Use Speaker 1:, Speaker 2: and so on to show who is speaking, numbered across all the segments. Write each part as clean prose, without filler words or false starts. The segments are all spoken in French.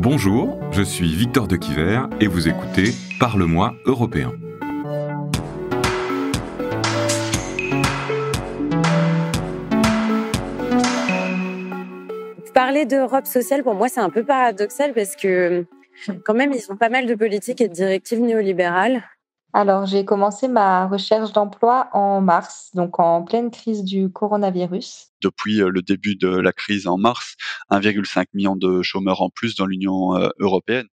Speaker 1: Bonjour, je suis Victor Dequiver et vous écoutez Parle-moi européen.
Speaker 2: Parler d'Europe sociale, pour moi, c'est un peu paradoxal parce que quand même, ils ont pas mal de politiques et de directives néolibérales.
Speaker 3: Alors, j'ai commencé ma recherche d'emploi en mars, donc en pleine crise du coronavirus.
Speaker 4: Depuis le début de la crise en mars, 1,5 million de chômeurs en plus dans l'Union européenne.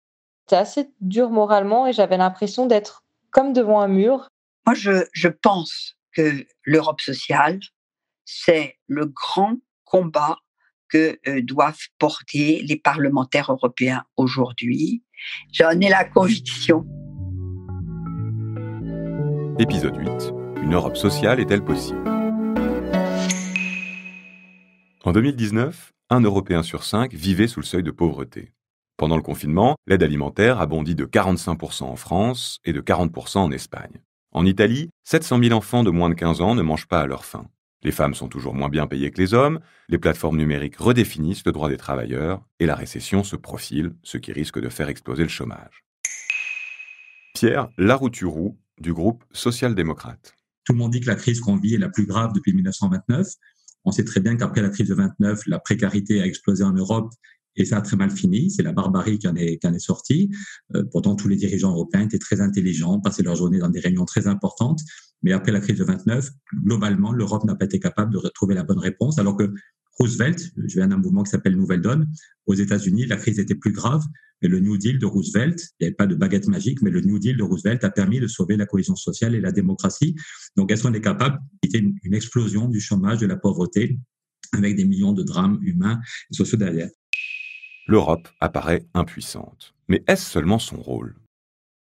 Speaker 3: C'était assez dur moralement et j'avais l'impression d'être comme devant un mur.
Speaker 5: Moi, je pense que l'Europe sociale, c'est le grand combat que doivent porter les parlementaires européens aujourd'hui. J'en ai la conviction.
Speaker 1: Épisode 8. Une Europe sociale est-elle possible ? En 2019, un Européen sur 5 vivait sous le seuil de pauvreté. Pendant le confinement, l'aide alimentaire a bondi de 45% en France et de 40% en Espagne. En Italie, 700 000 enfants de moins de 15 ans ne mangent pas à leur faim. Les femmes sont toujours moins bien payées que les hommes, les plateformes numériques redéfinissent le droit des travailleurs et la récession se profile, ce qui risque de faire exploser le chômage. Pierre Larouturou, du groupe social-démocrate.
Speaker 6: Tout le monde dit que la crise qu'on vit est la plus grave depuis 1929. On sait très bien qu'après la crise de 29, la précarité a explosé en Europe et ça a très mal fini. C'est la barbarie qui en est sortie. Pourtant, tous les dirigeants européens étaient très intelligents, passaient leur journée dans des réunions très importantes. Mais après la crise de 29, globalement, l'Europe n'a pas été capable de retrouver la bonne réponse, alors que Roosevelt, je viens d'un mouvement qui s'appelle Nouvelle Donne, aux États-Unis, la crise était plus grave, mais le New Deal de Roosevelt, il n'y avait pas de baguette magique, mais le New Deal de Roosevelt a permis de sauver la cohésion sociale et la démocratie. Donc, est-ce qu'on est capable d'éviter une explosion du chômage, de la pauvreté, avec des millions de drames humains et sociaux derrière ?
Speaker 1: L'Europe apparaît impuissante. Mais est-ce seulement son rôle ?